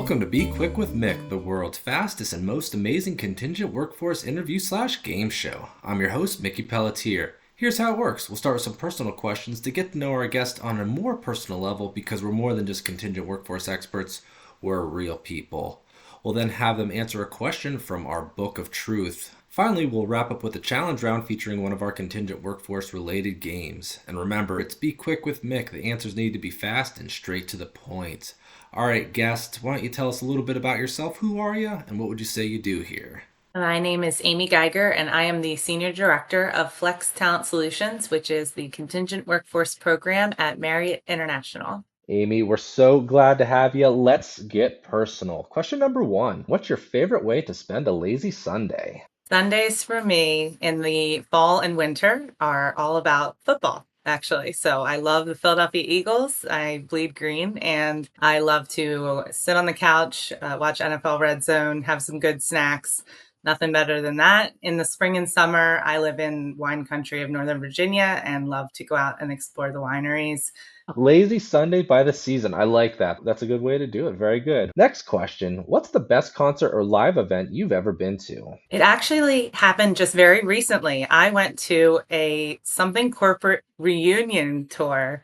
Welcome to Be Quick with Mick, the world's fastest and most amazing contingent workforce interview/game show. I'm your host, Mickey Pelletier. Here's how it works. We'll start with some personal questions to get to know our guest on a more personal level because we're more than just contingent workforce experts, we're real people. We'll then have them answer a question from our book of truth. Finally, we'll wrap up with a challenge round featuring one of our contingent workforce related games. And remember, it's Be Quick with Mick. The answers need to be fast and straight to the point. All right, guest, why don't you tell us a little bit about yourself? Who are you, and what would you say you do here? My name is Amy Geiger, and I am the Senior Director of Flex Talent Solutions, which is the contingent workforce program at Marriott International. Amy, we're so glad to have you. Let's get personal. Question number one. What's your favorite way to spend a lazy Sunday? Sundays for me in the fall and winter are all about football, actually. So I love the Philadelphia Eagles. I bleed green, and I love to sit on the couch, watch NFL Red Zone, have some good snacks. Nothing better than that. In the spring and summer, I live in wine country of Northern Virginia and love to go out and explore the wineries. Lazy Sunday by the season. I like that. That's a good way to do it. Very good. Next question. What's the best concert or live event you've ever been to? It actually happened just very recently. I went to a something corporate reunion tour.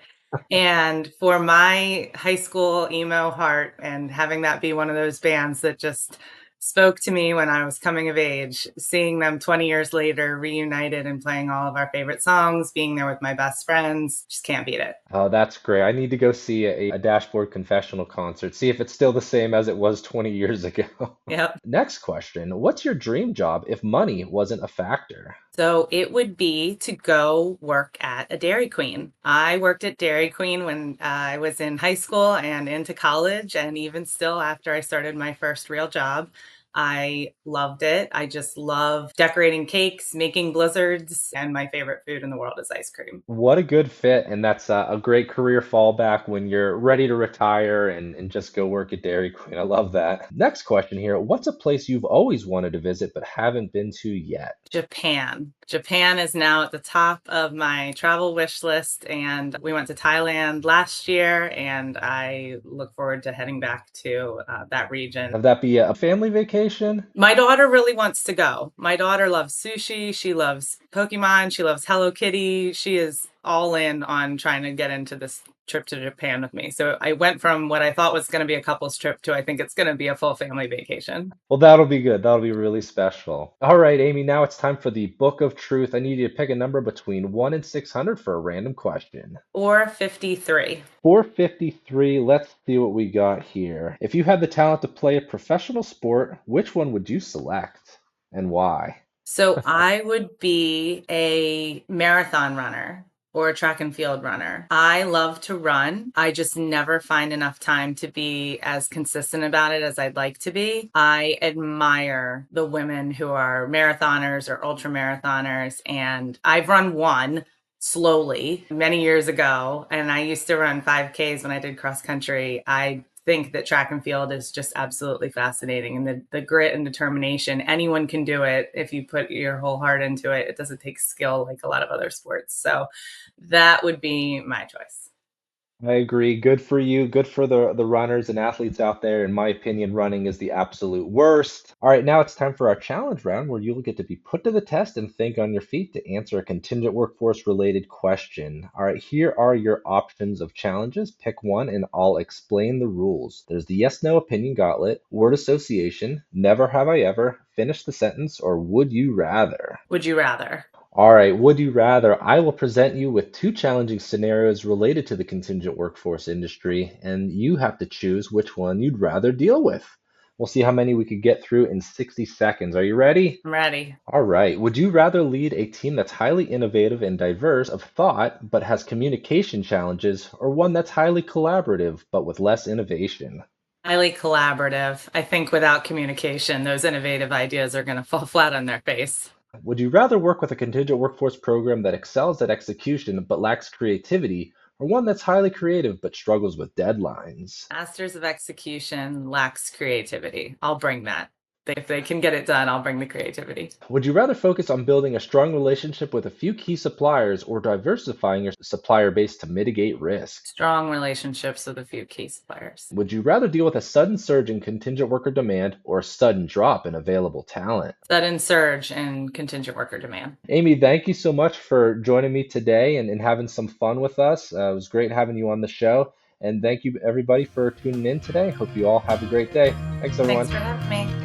And for my high school emo heart, and having that be one of those bands that just spoke to me when I was coming of age, seeing them 20 years later reunited and playing all of our favorite songs, being there with my best friends, just can't beat it. Oh, that's great. I need to go see a Dashboard Confessional concert, see if it's still the same as it was 20 years ago. Yep. Next question. What's your dream job if money wasn't a factor? So it would be to go work at a Dairy Queen. I worked at Dairy Queen when I was in high school and into college, and even still after I started my first real job. I loved it. I just love decorating cakes, making blizzards, and my favorite food in the world is ice cream. What a good fit, and that's a great career fallback when you're ready to retire and just go work at Dairy Queen. I love that. Next question here. What's a place you've always wanted to visit but haven't been to yet? Japan. Japan is now at the top of my travel wish list, and we went to Thailand last year, and I look forward to heading back to that region. Have that be a family vacation? My daughter really wants to go. My daughter loves sushi. She loves Pokemon. She loves Hello Kitty. She is all in on trying to get into this trip to Japan with me. So I went from what I thought was going to be a couple's trip to I think it's going to be a full family vacation. Well, that'll be good. That'll be really special. All right, Amy, now it's time for the Book of Truth. I need you to pick a number between 1 and 600 for a random question. Or 53. 453, let's see what we got here. If you had the talent to play a professional sport, which one would you select and why? So I would be a marathon runner or a track and field runner. I love to run. I just never find enough time to be as consistent about it as I'd like to be. I admire the women who are marathoners or ultra marathoners, and I've run one slowly many years ago, and I used to run 5Ks when I did cross country. I think that track and field is just absolutely fascinating, and the grit and determination, anyone can do it if you put your whole heart into it. It doesn't take skill like a lot of other sports. So that would be my choice. I agree. Good for you. Good for the runners and athletes out there. In my opinion, running is the absolute worst. All right, now it's time for our challenge round where you'll get to be put to the test and think on your feet to answer a contingent workforce related question. All right, here are your options of challenges. Pick one and I'll explain the rules. There's the yes no opinion gauntlet, word association, never have I ever, finish the sentence, or would you rather. Would you rather? All right, would you rather? I will present you with two challenging scenarios related to the contingent workforce industry, and you have to choose which one you'd rather deal with. We'll see how many we could get through in 60 seconds. Are you ready? I'm ready. All right. Would you rather lead a team that's highly innovative and diverse of thought but has communication challenges, or one that's highly collaborative but with less innovation? Highly collaborative. I think without communication, those innovative ideas are going to fall flat on their face. Would you rather work with a contingent workforce program that excels at execution but lacks creativity, or one that's highly creative but struggles with deadlines? Masters of execution lacks creativity. I'll bring that. If they can get it done, I'll bring the creativity. Would you rather focus on building a strong relationship with a few key suppliers or diversifying your supplier base to mitigate risk? Strong relationships with a few key suppliers. Would you rather deal with a sudden surge in contingent worker demand or a sudden drop in available talent? Sudden surge in contingent worker demand. Amy, thank you so much for joining me today and having some fun with us. It was great having you on the show. And thank you, everybody, for tuning in today. Hope you all have a great day. Thanks, everyone. Thanks for having me.